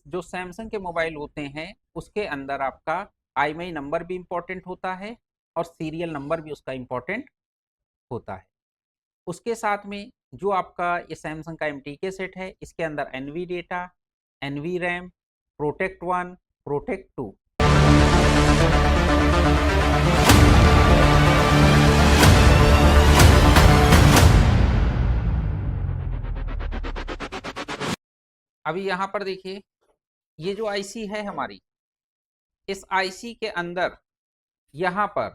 जो सैमसंग के मोबाइल होते हैं उसके अंदर आपका IMEI नंबर भी इम्पोर्टेंट होता है और सीरियल नंबर भी उसका इम्पोर्टेंट होता है। उसके साथ में जो आपका ये सैमसंग का MTK सेट है, इसके अंदर NV data, NV RAM, protect one, protect two. अभी यहाँ पर देखिए, ये जो IC है हमारी, इस IC के अंदर यहाँ पर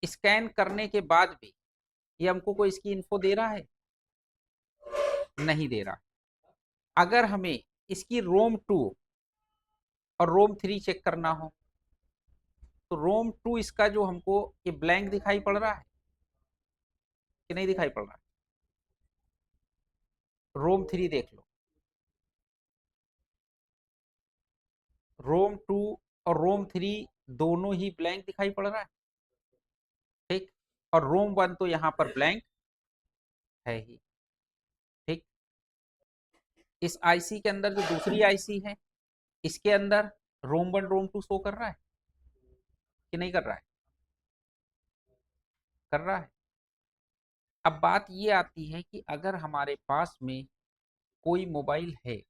स्कैन करने के बाद भी ये हमको कोई इसकी इन्फो दे रहा है? नहीं दे रहा। अगर हमें इसकी रोम 2 और रोम 3 चेक करना हो तो रोम 2 इसका जो हमको ये ब्लैंक दिखाई पड़ रहा है कि नहीं दिखाई पड़ रहा है? रोम 3 देख लो, रोम 2 और रोम 3 दोनों ही ब्लैंक दिखाई पड़ रहा है। ठीक, और रोम 1 तो यहाँ पर ब्लैंक है ही। ठीक, इस आईसी के अंदर जो दूसरी आईसी है, इसके अंदर रोम 1 रोम 2 शो कर रहा है कि नहीं कर रहा है? कर रहा है। अब बात ये आती है कि अगर हमारे पास में कोई मोबाइल है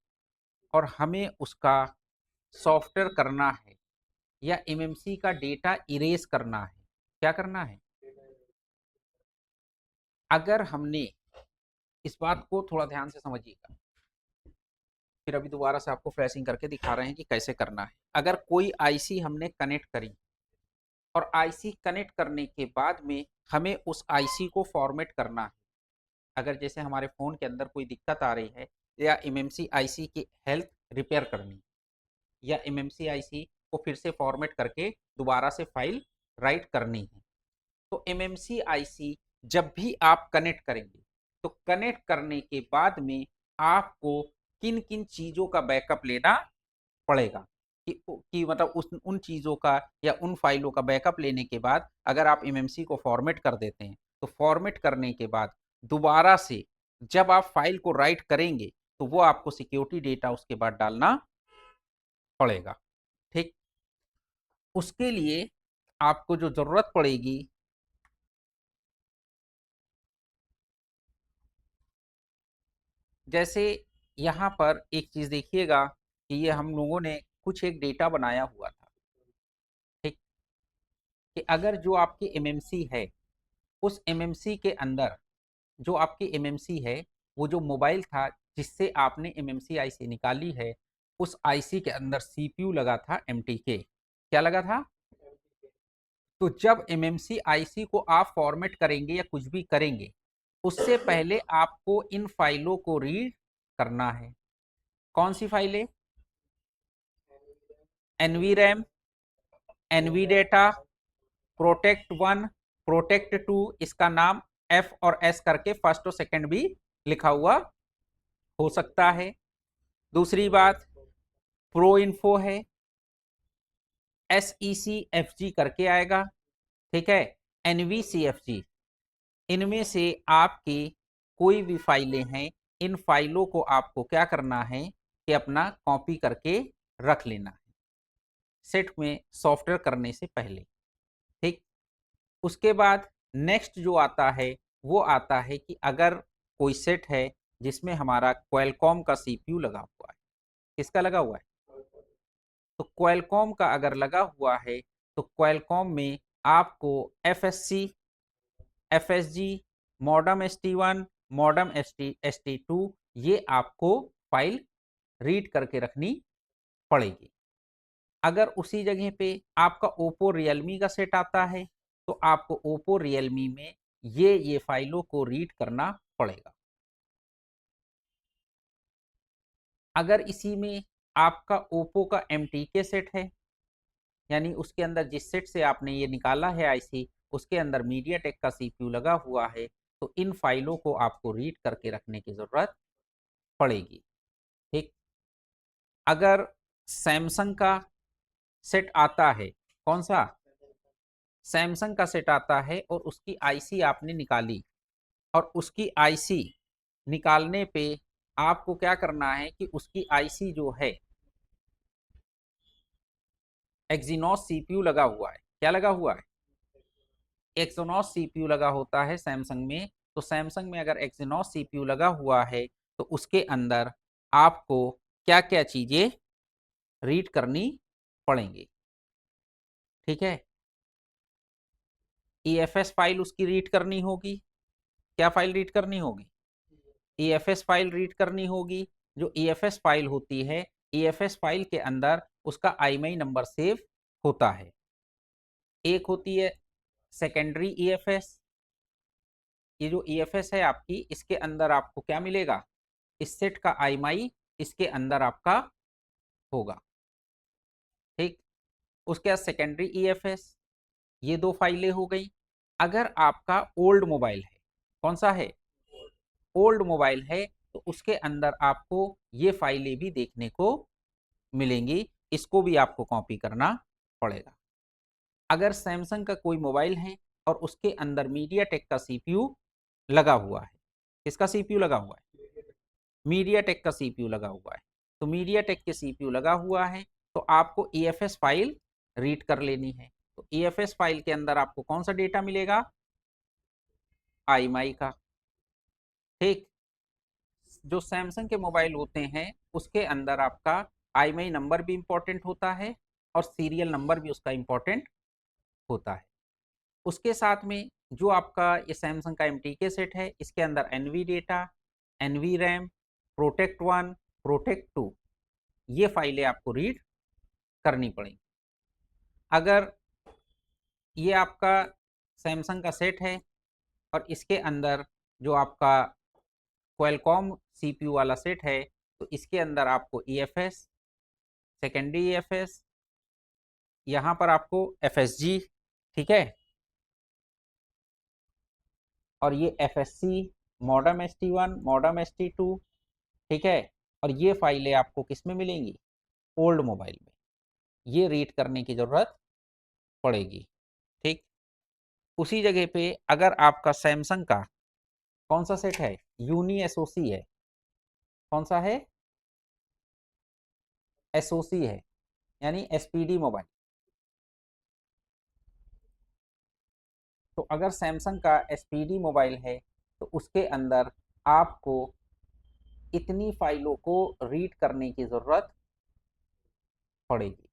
और हमें उसका सॉफ्टवेयर करना है या एमएमसी का डेटा इरेज करना है, क्या करना है? अगर हमने, इस बात को थोड़ा ध्यान से समझिएगा, फिर अभी दोबारा से आपको फ्लैशिंग करके दिखा रहे हैं कि कैसे करना है। अगर कोई आईसी हमने कनेक्ट करी और आईसी कनेक्ट करने के बाद में हमें उस आईसी को फॉर्मेट करना है, अगर जैसे हमारे फ़ोन के अंदर कोई दिक्कत आ रही है या एमएमसी आईसी की हेल्थ रिपेयर करनी या एमएमसी आईसी को फिर से फॉर्मेट करके दोबारा से फाइल राइट करनी है, तो एमएमसी आईसी जब भी आप कनेक्ट करेंगे तो कनेक्ट करने के बाद में आपको किन किन चीज़ों का बैकअप लेना पड़ेगा कि मतलब उन चीज़ों का या उन फाइलों का बैकअप लेने के बाद अगर आप एमएमसी को फॉर्मेट कर देते हैं तो फॉर्मेट करने के बाद दोबारा से जब आप फाइल को राइट करेंगे तो वो आपको सिक्योरिटी डेटा उसके बाद डालना पड़ेगा। ठीक, उसके लिए आपको जो ज़रूरत पड़ेगी, जैसे यहाँ पर एक चीज़ देखिएगा कि ये हम लोगों ने कुछ एक डेटा बनाया हुआ था। ठीक, कि अगर जो आपकी एमएमसी है उस एमएमसी के अंदर जो आपकी एमएमसी है, वो जो मोबाइल था जिससे आपने एमएमसी आईसी निकाली है, उस आईसी के अंदर सीपीयू लगा था एमटीके। क्या लगा था? तो जब एमएमसी आईसी को आप फॉर्मेट करेंगे या कुछ भी करेंगे, उससे पहले आपको इन फाइलों को रीड करना है। कौन सी फाइलें? NV RAM, NV data, protect one, protect two, इसका नाम एफ और एस करके फर्स्ट और सेकंड भी लिखा हुआ हो सकता है। दूसरी बात, प्रो इन्फो है, SECFG करके आएगा। ठीक है, NVCFG, इनमें से आपकी कोई भी फाइलें हैं, इन फाइलों को आपको क्या करना है कि अपना कॉपी करके रख लेना है सेट में सॉफ्टवेयर करने से पहले। ठीक, उसके बाद नेक्स्ट जो आता है वो आता है कि अगर कोई सेट है जिसमें हमारा क्वालकॉम का सीपीयू लगा हुआ है। किसका लगा हुआ है? तो क्वालकॉम का अगर लगा हुआ है तो क्वालकॉम में आपको FSC, FSG, modem ST1, modem ST2, ये आपको फाइल रीड करके रखनी पड़ेगी। अगर उसी जगह पे आपका ओप्पो रियलमी का सेट आता है तो आपको ओप्पो रियलमी में ये फाइलों को रीड करना पड़ेगा। अगर इसी में आपका ओप्पो का MTK सेट है, यानी उसके अंदर जिस सेट से आपने ये निकाला है आईसी, उसके अंदर मीडियाटेक का सीपीयू लगा हुआ है, तो इन फाइलों को आपको रीड करके रखने की ज़रूरत पड़ेगी। ठीक, अगर सैमसंग का सेट आता है, कौन सा? सैमसंग का सेट आता है और उसकी आईसी आपने निकाली और उसकी आईसी निकालने पे आपको क्या करना है कि उसकी आईसी जो है, एक्जीनोस सीपीयू लगा हुआ है। क्या लगा हुआ है? एक्जीनोस सीपीयू लगा होता है सैमसंग में। तो सैमसंग में अगर एक्जीनोस सीपीयू लगा हुआ है तो उसके अंदर आपको क्या क्या चीजें रीड करनी पड़ेंगी। ठीक है, ईएफएस फाइल उसकी रीड करनी होगी। क्या फाइल रीड करनी होगी? ईएफएस फाइल रीड करनी होगी। जो ईएफएस फाइल होती है, ईएफएस फाइल के अंदर उसका आईएमईआई नंबर सेव होता है। एक होती है सेकेंडरी ईएफएस। ये जो ईएफएस है आपकी, इसके अंदर आपको क्या मिलेगा? इस सेट का आईएमईआई इसके अंदर आपका होगा। ठीक, उसके बाद सेकेंडरी ईएफएस, ये दो फाइलें हो गई। अगर आपका ओल्ड मोबाइल है, कौन सा है? ओल्ड मोबाइल है, तो उसके अंदर आपको ये फाइलें भी देखने को मिलेंगी। इसको भी आपको कॉपी करना पड़ेगा। अगर सैमसंग का कोई मोबाइल है और उसके अंदर मीडिया टेक का सीपीयू लगा हुआ है, किसका सीपीयू लगा हुआ है? मीडिया टेक का सीपीयू लगा हुआ है। तो मीडिया टेक के सीपीयू लगा हुआ है, तो आपको ईएफएस फाइल रीड कर लेनी है। तो ईएफएस फाइल के अंदर आपको कौन सा डेटा मिलेगा? आईएमईआई का। ठीक, जो सैमसंग के मोबाइल होते हैं उसके अंदर आपका आईएमईआई नंबर भी इंपॉर्टेंट होता है और सीरियल नंबर भी उसका इंपॉर्टेंट होता है। उसके साथ में जो आपका ये सैमसंग का एमटीके सेट है, इसके अंदर NV data, NV RAM, protect one, protect two, ये फाइलें आपको रीड करनी पड़ेंगी। अगर ये आपका सैमसंग का सेट है और इसके अंदर जो आपका क्वालकॉम सीपीयू वाला सेट है, तो इसके अंदर आपको ईएफएस, सेकेंडरी ईएफएस, यहाँ पर आपको एफएसजी, ठीक है, और ये एफएससी, मॉडम एसटी1, मॉडम एसटी2, ठीक है। और ये फाइलें आपको किस में मिलेंगी? ओल्ड मोबाइल में। ये रीड करने की जरूरत पड़ेगी। ठीक, उसी जगह पे अगर आपका सैमसंग का कौन सा सेट है? यूनी एसओसी है। कौन सा है? एसओसी है, यानी एसपीडी मोबाइल। तो अगर सैमसंग का एसपीडी मोबाइल है तो उसके अंदर आपको इतनी फाइलों को रीड करने की जरूरत पड़ेगी।